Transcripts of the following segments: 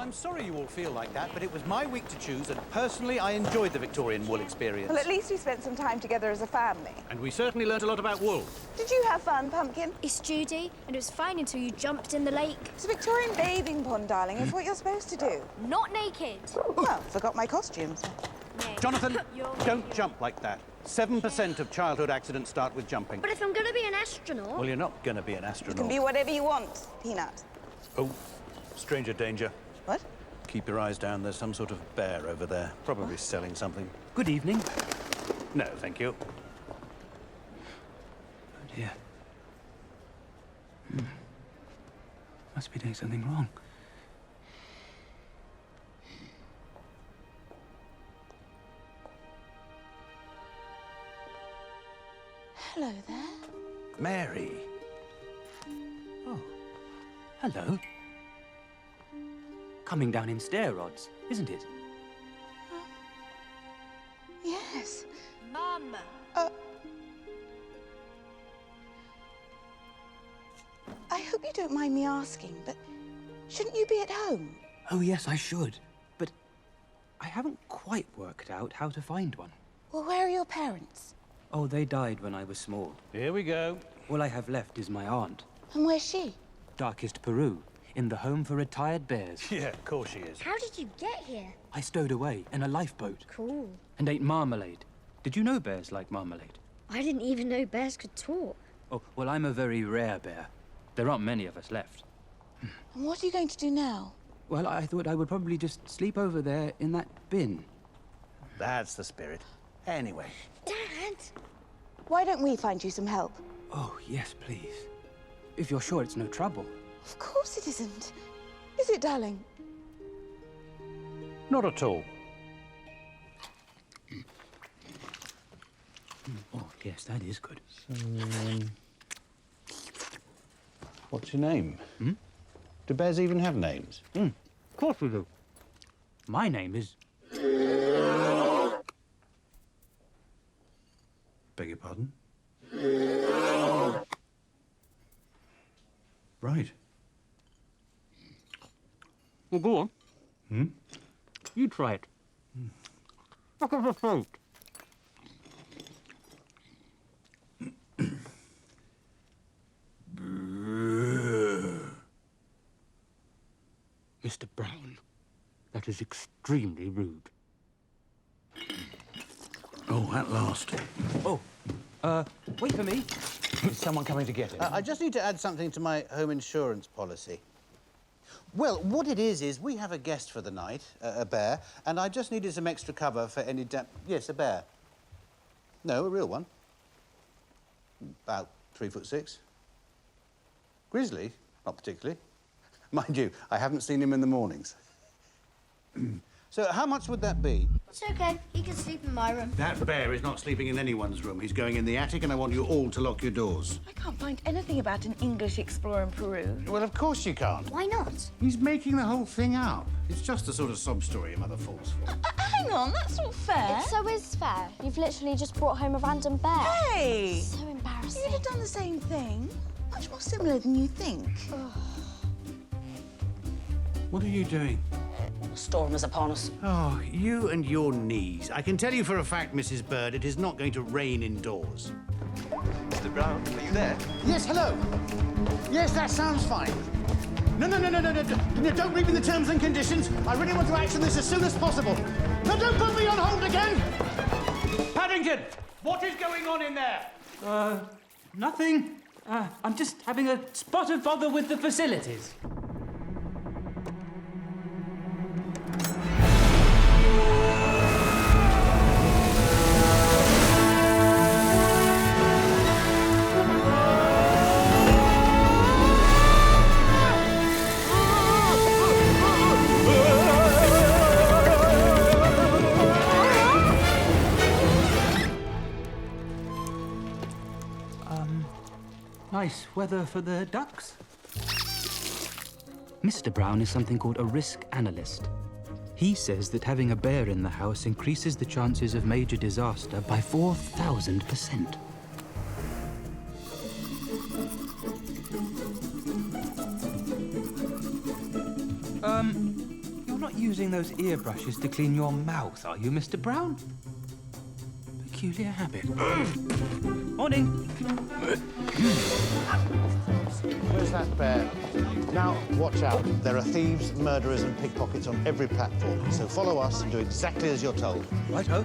I'm sorry you all feel like that, but it was my week to choose, and personally, I enjoyed the Victorian wool experience. Well, at least we spent some time together as a family. And we certainly learnt a lot about wool. Did you have fun, Pumpkin? It's Judy, and it was fine until you jumped in the lake. It's a Victorian bathing pond, darling. It's what you're supposed to do. Not naked. Well, forgot my costumes. No. Jonathan, don't jump like that. 7% of childhood accidents start with jumping. But if I'm going to be an astronaut... Well, you're not going to be an astronaut. You can be whatever you want, Peanut. Oh, stranger danger. What? Keep your eyes down. There's some sort of bear over there. Probably selling something. Good evening. No, thank you. Oh, dear. Must be doing something wrong. Hello there. Mary. Oh, hello. Coming down in stair rods, isn't it? Yes. Mum. I hope you don't mind me asking, but shouldn't you be at home? Oh, yes, I should. But I haven't quite worked out how to find one. Well, where are your parents? Oh, they died when I was small. Here we go. All I have left is my aunt. And where's she? Darkest Peru, in the home for retired bears. Yeah, of course she is. How did you get here? I stowed away in a lifeboat Cool. and ate marmalade. Did you know bears like marmalade? I didn't even know bears could talk. Oh, well, I'm a very rare bear. There aren't many of us left. And what are you going to do now? Well, I thought I would probably just sleep over there in that bin. That's the spirit. Anyway. Dad! Why don't we find you some help? Oh, yes, please. If you're sure it's no trouble. Of course it isn't. Is it, darling? Not at all. Oh, yes, that is good. What's your name? Hmm? Do bears even have names? Of course we do. My name is... Beg your pardon? Right. Well, go on. Hmm? You try it. Look at the throat. Mr. Brown, that is extremely rude. Oh, at last. Oh, wait for me. Is someone coming to get him? I just need to add something to my home insurance policy. Well, what it is we have a guest for the night, a bear, and I just needed some extra cover for any Yes, a bear. No, a real one. About 3'6". Grizzly? Not particularly. Mind you, I haven't seen him in the mornings. So how much would that be? It's okay. He can sleep in my room. That bear is not sleeping in anyone's room. He's going in the attic, and I want you all to lock your doors. I can't find anything about an English explorer in Peru. Well, of course you can't. Why not? He's making the whole thing up. It's just a sort of sob story your mother falls for. Hang on, that's not fair. It so is fair. You've literally just brought home a random bear. Hey! So embarrassing. You'd have done the same thing. Much more similar than you think. What are you doing? Storm is upon us. Oh, you and your knees. I can tell you for a fact, Mrs. Bird, it is not going to rain indoors. Mr. Brown, are you there? Yes, hello. Yes, that sounds fine. No, don't read me the terms and conditions. I really want to action this as soon as possible. No, don't put me on hold again! Paddington, what is going on in there? Nothing. I'm just having a spot of bother with the facilities. Nice weather for the ducks. Mr. Brown is something called a risk analyst. He says that having a bear in the house increases the chances of major disaster by 4,000%. not using those ear brushes to clean your mouth, are you, Mr. Brown? Peculiar habit. Morning. Where's that bear? Now, watch out. There are thieves, murderers and pickpockets on every platform. So follow us and do exactly as you're told. Right-ho.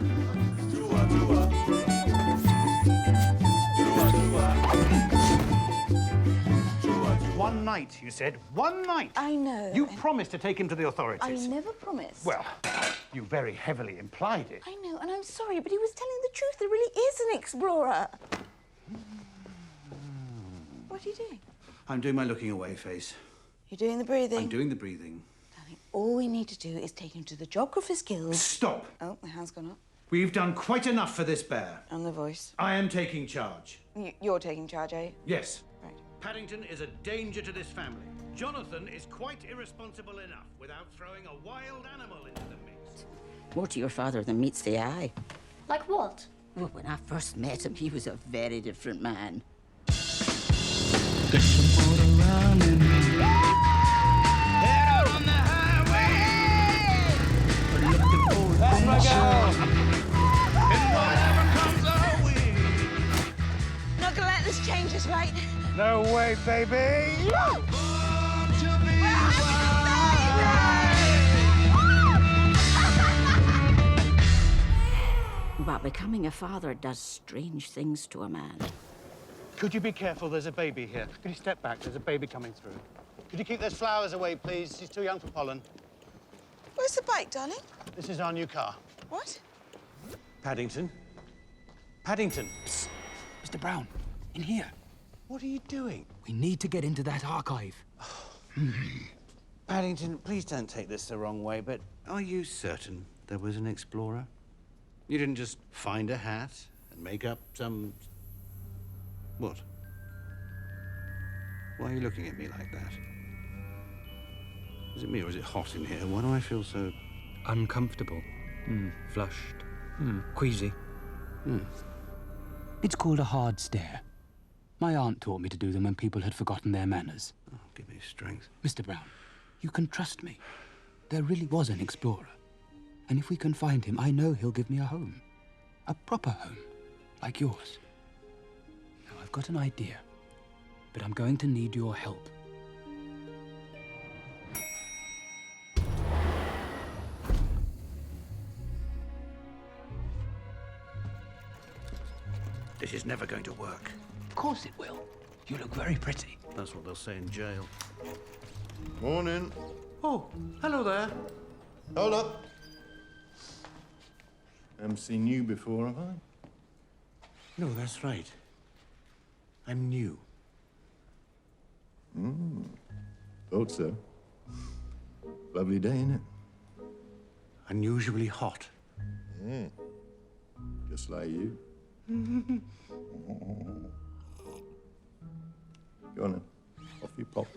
One night, you said. One night. I know. You promised to take him to the I authorities. never promised. Well, you very heavily implied it. I know, and I'm sorry, but he was telling the truth. There really is an explorer. What are you doing? I'm doing my looking away face. You're doing the breathing? I'm doing the breathing. Darling, all we need to do is take him to the Geographer's Guild. Stop. Oh, my hand's gone up. We've done quite enough for this bear. And the voice. I am taking charge. You're taking charge, are you? Yes. Right. Paddington is a danger to this family. Jonathan is quite irresponsible enough without throwing a wild animal into the mix. More to your father than meets the eye. Like what? Well, when I first met him, he was a very different man. Get some water running. Head out on the highway. Looking for adventure. And whatever comes our way. Not gonna let this change us, right? No way, baby! But becoming a father does strange things to a man. Could you be careful? There's a baby here. Could you step back? There's a baby coming through. Could you keep those flowers away, please? She's too young for pollen. Where's the bike, darling? This is our new car. What? Paddington. Paddington. Psst. Mr. Brown, in here. What are you doing? We need to get into that archive. Paddington, please don't take this the wrong way, but are you certain there was an explorer? You didn't just find a hat and make up some... What? Why are you looking at me like that? Is it me or is it hot in here? Why do I feel so... Uncomfortable. Flushed. Queasy. It's called a hard stare. My aunt taught me to do them when people had forgotten their manners. Oh, give me strength. Mr. Brown, you can trust me. There really was an explorer. And if we can find him, I know he'll give me a home. A proper home, like yours. Now, I've got an idea, but I'm going to need your help. This is never going to work. Of course it will. You look very pretty. That's what they'll say in jail. Morning. Oh, hello there. Hold up. Haven't seen you before, have I? No, that's right. I'm new. Thought so. Lovely day, innit? Unusually hot. Yeah. Just like you. Go on then. Off you pop.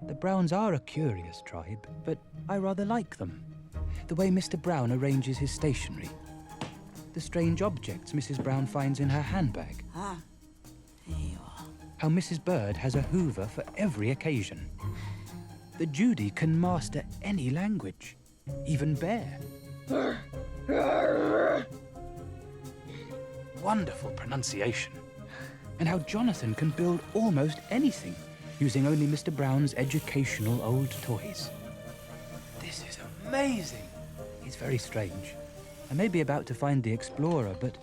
The Browns are a curious tribe, but I rather like them. The way Mr. Brown arranges his stationery. The strange objects Mrs. Brown finds in her handbag. Ah, there you are. How Mrs. Bird has a Hoover for every occasion. That Judy can master any language, even bear. Wonderful pronunciation. And how Jonathan can build almost anything using only Mr. Brown's educational old toys. This is amazing. It's very strange. I may be about to find the explorer, but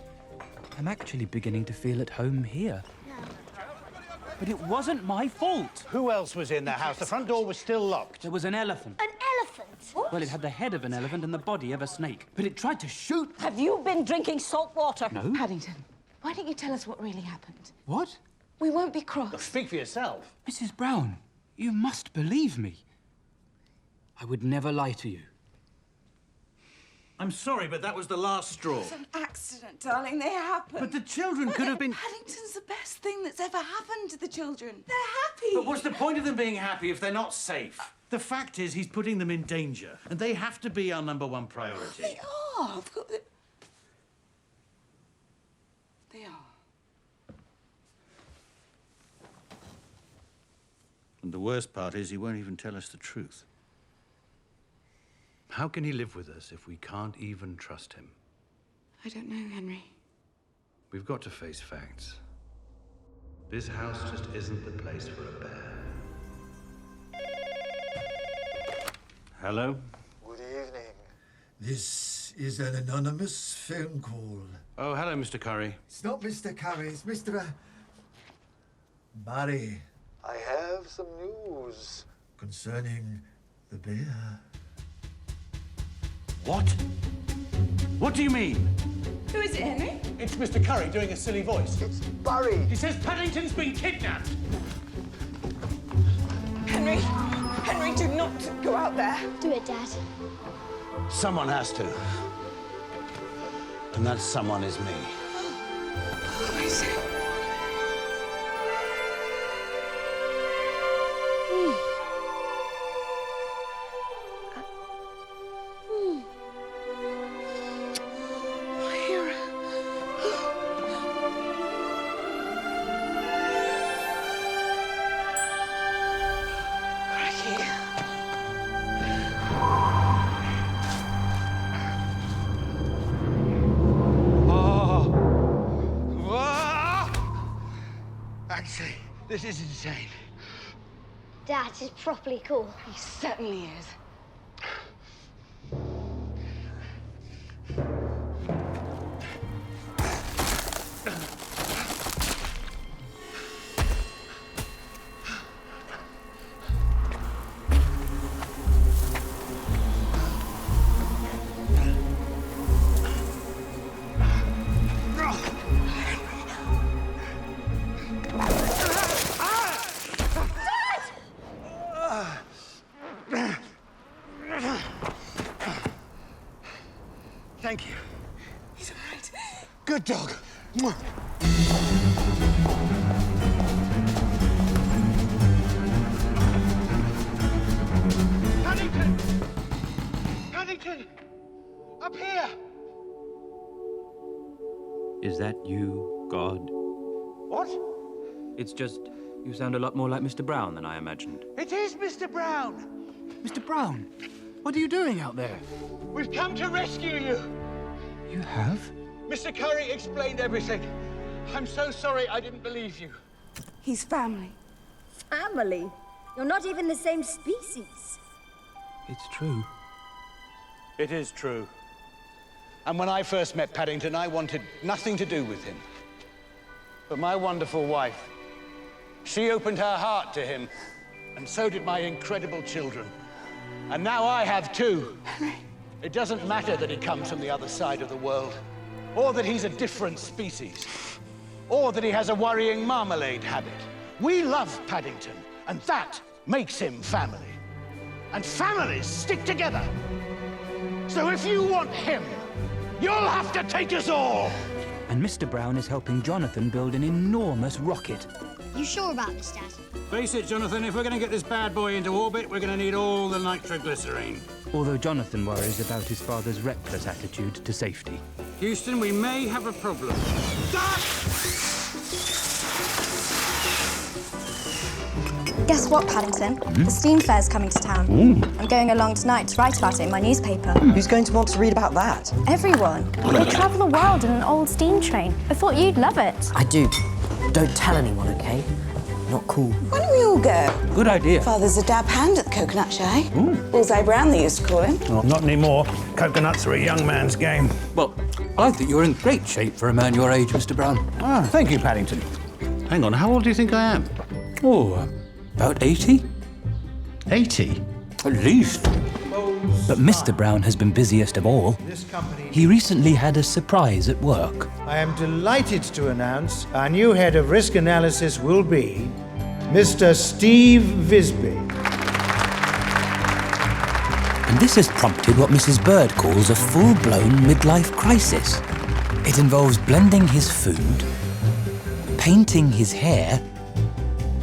I'm actually beginning to feel at home here. But it wasn't my fault. Who else was in the house? The front door was still locked. There was an elephant. An elephant? Well, it had the head of an elephant and the body of a snake. But it tried to shoot. Have you been drinking salt water? No. Paddington, why don't you tell us what really happened? What? We won't be cross. Speak for yourself. Mrs. Brown, you must believe me. I would never lie to you. I'm sorry, but that was the last straw. It's an accident, darling. They happen. But the children could have been... Paddington's the best thing that's ever happened to the children. They're happy. But what's the point of them being happy if they're not safe? The fact is, he's putting them in danger, and they have to be our #1 priority. They are. I've got the... the worst part is he won't even tell us the truth. How can he live with us if we can't even trust him? I don't know, Henry. We've got to face facts. This house just isn't the place for a bear. Hello? Good evening. This is an anonymous phone call. Oh, hello, Mr. Curry. It's not Mr. Curry, it's Mr. Barry. I have some news. Concerning the bear. What? What do you mean? Who is it, Henry? It's Mr. Curry doing a silly voice. It's Barry. He says Paddington's been kidnapped. Henry! Henry, do not go out there. Do it, Dad. Someone has to. And that someone is me. I see. My hero. Crikey. Actually, this is insane. Dad is properly cool. He certainly is. Thank you. He's all right. Good dog. Paddington! Paddington! Up here! Is that you, God? What? It's just, you sound a lot more like Mr. Brown than I imagined. It is Mr. Brown! Mr. Brown, what are you doing out there? We've come to rescue you! You have? Mr. Curry explained everything. I'm so sorry I didn't believe you. He's family. Family? You're not even the same species. It's true. It is true. And when I first met Paddington, I wanted nothing to do with him. But my wonderful wife, she opened her heart to him, and so did my incredible children. And now I have two. Henry. It doesn't matter that he comes from the other side of the world, or that he's a different species, or that he has a worrying marmalade habit. We love Paddington, and that makes him family. And families stick together. So if you want him, you'll have to take us all. And Mr. Brown is helping Jonathan build an enormous rocket. You sure about this, Dad? Face it, Jonathan, if we're going to get this bad boy into orbit, we're going to need all the nitroglycerine. Although Jonathan worries about his father's reckless attitude to safety. Houston, we may have a problem. Guess what, Paddington? The steam fair's coming to town. I'm going along tonight to write about it in my newspaper. Who's going to want to read about that? Everyone. We'll travel the world in an old steam train. I thought you'd love it. I do. Don't tell anyone, okay? Not cool. Why don't we all go? Good idea. Father's a dab hand at the coconut shy. Bullseye Brown, they used to call him. Oh, not anymore. Coconuts are a young man's game. Well, I think you're in great shape for a man your age, Mr. Brown. Ah, thank you, Paddington. Hang on, how old do you think I am? Oh, about 80? 80? At least. But Mr. Brown has been busiest of all. He recently had a surprise at work. I am delighted to announce our new head of risk analysis will be Mr. Steve Visby. And this has prompted what Mrs. Bird calls a full-blown midlife crisis. It involves blending his food, painting his hair,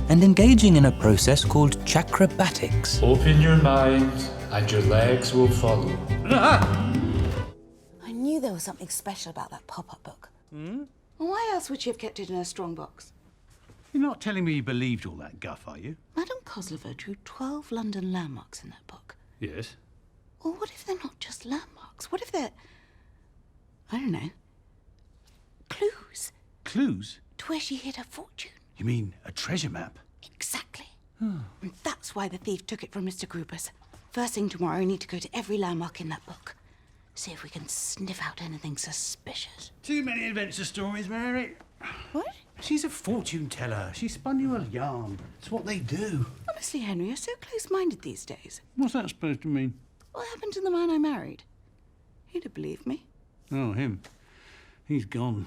and engaging in a process called chakrabatics. Open your mind and your legs will follow. I knew there was something special about that pop-up book. Well, why else would she have kept it in her strong box? You're not telling me you believed all that guff, are you? Madame Kozlova drew 12 London landmarks in that book. Yes. Or what if they're not just landmarks? What if they're, I don't know, clues Clues? to where she hid her fortune? You mean a treasure map? Exactly. And that's why the thief took it from Mr. Gruber's. First thing tomorrow, I need to go to every landmark in that book. See if we can sniff out anything suspicious. Too many adventure stories, Mary. What? She's a fortune teller. She spun you a yarn. It's what they do. Honestly, Henry, you're so close-minded these days. What's that supposed to mean? What happened to the man I married? He'd have believed me. Oh, him. He's gone.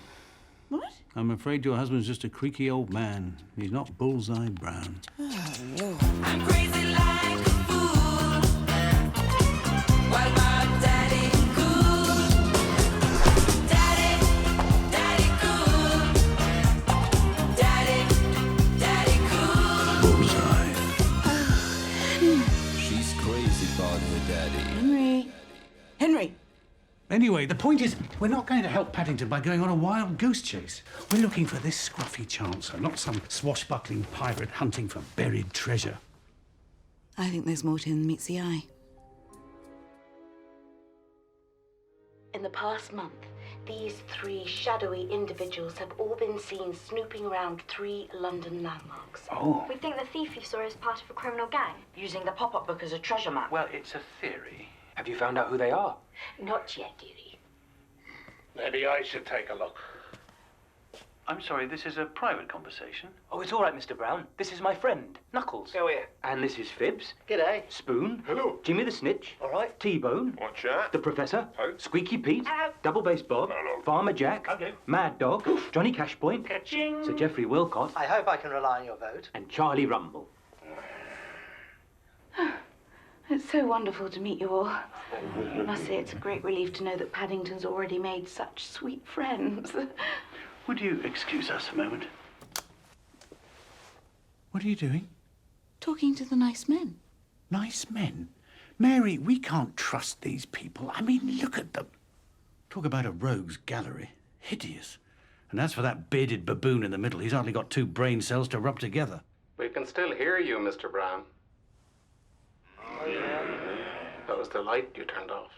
What? I'm afraid your husband's just a creaky old man. He's not bullseye brown. Oh, no. I'm crazy like a fool. While my daddy cool. Daddy, daddy cool. Daddy cool. Bullseye. She's crazy about her daddy. Henry! Anyway, the point is, we're not going to help Paddington by going on a wild goose chase. We're looking for this scruffy chancer, not some swashbuckling pirate hunting for buried treasure. I think there's more to him than meets the eye. In the past month, these 3 shadowy individuals have all been seen snooping around 3 London landmarks. Oh. We think the thief you saw is part of a criminal gang. Using the pop-up book as a treasure map. Well, it's a theory. Have you found out who they are? Not yet, dearie. Maybe I should take a look. I'm sorry, this is a private conversation. Oh, it's all right, Mr. Brown. This is my friend, Knuckles. Go here. And this is Phibbs. G'day. Spoon. Hello. Jimmy the Snitch. All right. T-Bone. Watch that. The Professor. Oh. Squeaky Pete. Hello. Double Bass Bob. Hello. Farmer Jack. Okay. Mad Dog. Johnny Cashpoint. Ka-ching. Sir Geoffrey Wilcott. I hope I can rely on your vote. And Charlie Rumble. It's so wonderful to meet you all. I must say it's a great relief to know that Paddington's already made such sweet friends. Would you excuse us a moment? What are you doing? Talking to the nice men. Nice men? Mary, we can't trust these people. I mean, look at them. Talk about a rogues gallery. Hideous. And as for that bearded baboon in the middle, he's hardly got 2 brain cells to rub together. We can still hear you, Mr. Brown. Oh, yeah. That was the light you turned off.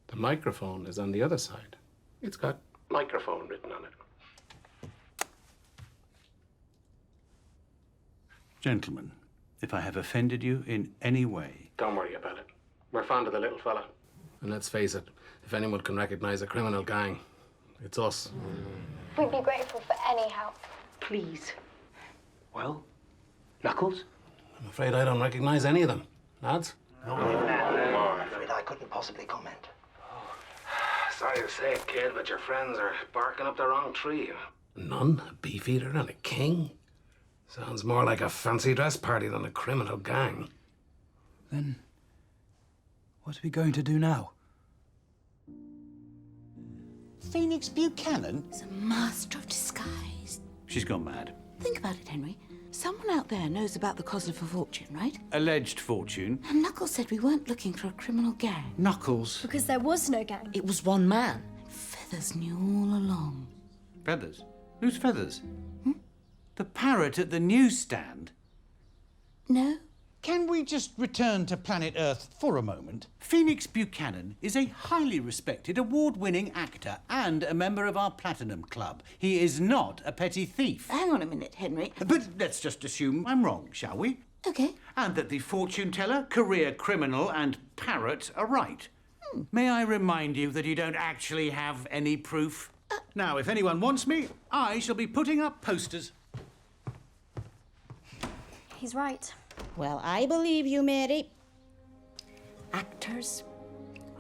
The microphone is on the other side. It's got microphone written on it. Gentlemen, if I have offended you in any way... Don't worry about it. We're fond of the little fella. And let's face it, if anyone can recognize a criminal gang, it's us. We'd be grateful for any help. Please. Well, Knuckles? I'm afraid I don't recognize any of them. Lads? No, I'm afraid I couldn't possibly comment. Sorry to say it, kid, but your friends are barking up the wrong tree. A nun, a beefeater, and a king? Sounds more like a fancy dress party than a criminal gang. Then, what are we going to do now? Phoenix Buchanan? He's a master of disguise. She's gone mad. Think about it, Henry. Someone out there knows about the Kozlova fortune, right? Alleged fortune. And Knuckles said we weren't looking for a criminal gang. Knuckles? Because there was no gang. It was one man. Feathers knew all along. Feathers? Who's Feathers? The parrot at the newsstand? No. Can we just return to planet Earth for a moment? Phoenix Buchanan is a highly respected, award-winning actor and a member of our Platinum Club. He is not a petty thief. Hang on a minute, Henry. But let's just assume I'm wrong, shall we? Okay. And that the fortune teller, career criminal and parrot are right. May I remind you that you don't actually have any proof? Now, if anyone wants me, I shall be putting up posters. He's right. Well, I believe you, Mary. Actors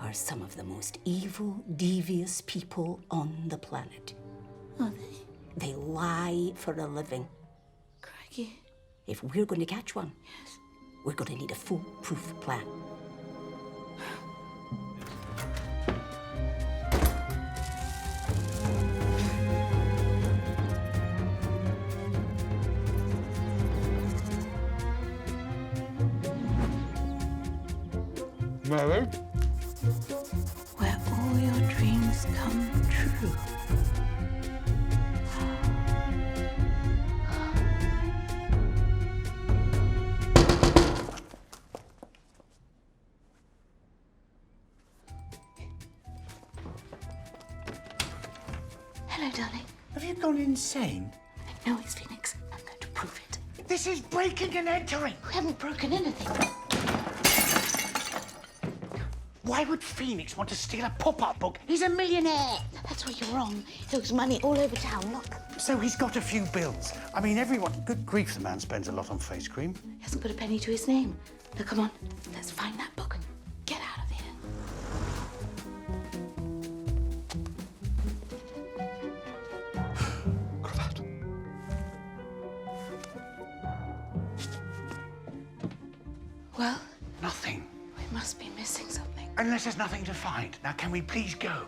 are some of the most evil, devious people on the planet. Are they? They lie for a living. Crikey. If we're going to catch one, we're going to need a foolproof plan. Mary? Where all your dreams come true. Hello, darling. Have you gone insane? No, it's Phoenix. I'm going to prove it. This is breaking and entering. We haven't broken anything. Why would Phoenix want to steal a pop-up book? He's a millionaire. That's where you're wrong. He looks money all over town. Look. So he's got a few bills. I mean, everyone... Good grief, the man spends a lot on face cream. He hasn't put a penny to his name. Now, come on. Let's find that book. Get out of here. Cravat. Well? Nothing. We must be missing something. Unless there's nothing to find. Now, can we please go?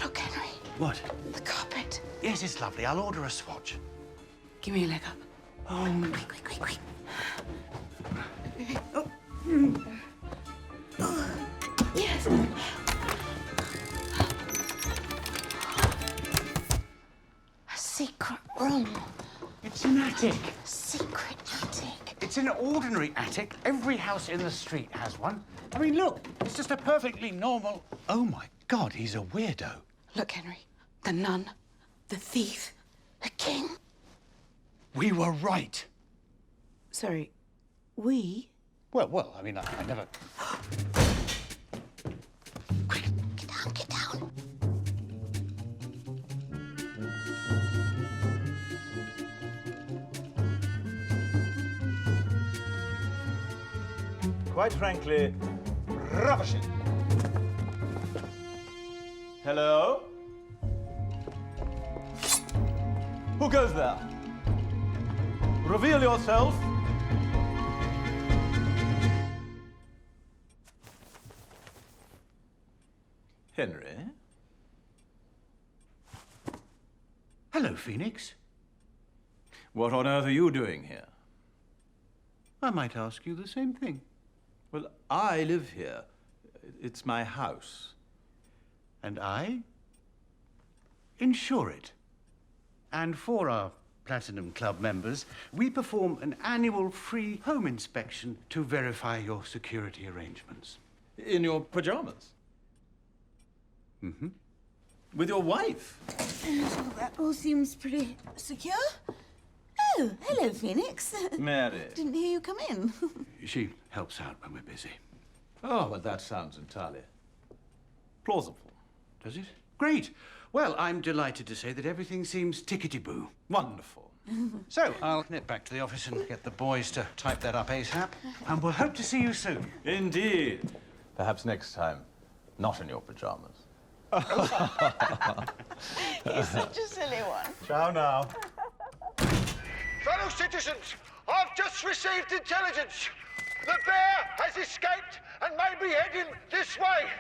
Look, Henry. What? The carpet. Yes, it's lovely. I'll order a swatch. Give me a leg up. Oh, Quick. Yes. A secret room. It's an attic. Secret attic. It's an ordinary attic. Every house in the street has one. I mean, look, it's just a perfectly normal... Oh, my God, he's a weirdo. Look, Henry. The nun, the thief, the king. We were right. Sorry, we? Well, I mean, I never... Quick, get down. Quite frankly, ravishing. Hello? Who goes there? Reveal yourself. Henry? Hello, Phoenix. What on earth are you doing here? I might ask you the same thing. Well, I live here. It's my house. And I insure it. And for our Platinum Club members, we perform an annual free home inspection to verify your security arrangements. In your pajamas? Mm-hmm. With your wife? That all seems pretty secure. Oh, hello, Phoenix. Mary. Didn't hear you come in. She helps out when we're busy. Oh, well, that sounds entirely plausible. Does it? Great. Well, I'm delighted to say that everything seems tickety-boo. Wonderful. So, I'll nip back to the office and get the boys to type that up ASAP. And we'll hope to see you soon. Indeed. Perhaps next time, not in your pajamas. He's such a silly one. Ciao now. Fellow citizens, I've just received intelligence. The bear has escaped and may be heading this way.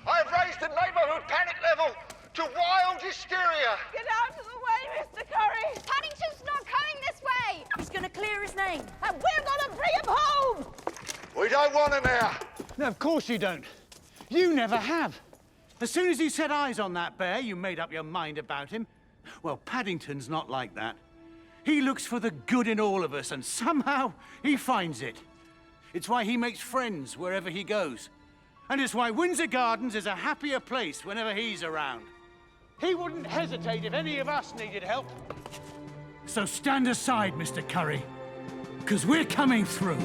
I've raised the neighborhood panic level to wild hysteria. Get out of the way, Mr. Curry! Paddington's not coming this way! He's gonna clear his name. And we're gonna bring him home! We don't want him here. No, of course you don't. You never have. As soon as you set eyes on that bear, you made up your mind about him. Well, Paddington's not like that. He looks for the good in all of us, and somehow he finds it. It's why he makes friends wherever he goes. And it's why Windsor Gardens is a happier place whenever he's around. He wouldn't hesitate if any of us needed help. So stand aside, Mr. Curry, because we're coming through.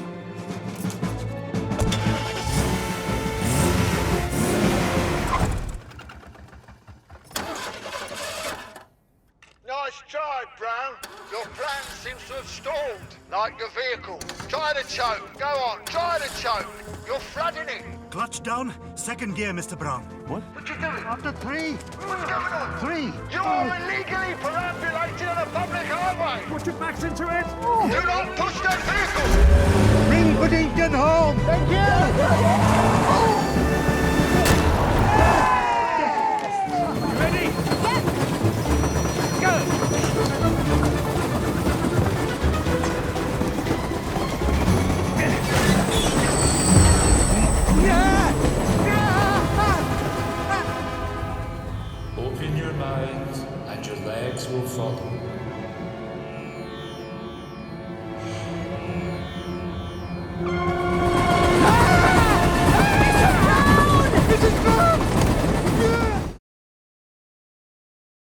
Nice try, Brown. Your plan seems to have stalled, like your vehicle. Try to choke. Go on, try to choke. You're flooding it. Clutch down, second gear, Mr. Brown. What? What you doing? After 3. What's going on? 3. You are illegally perambulating on a public highway. Put your backs into it. Do not push that vehicle. Bring Paddington home. Thank you. Ready? Go! Open your mind and your legs will follow.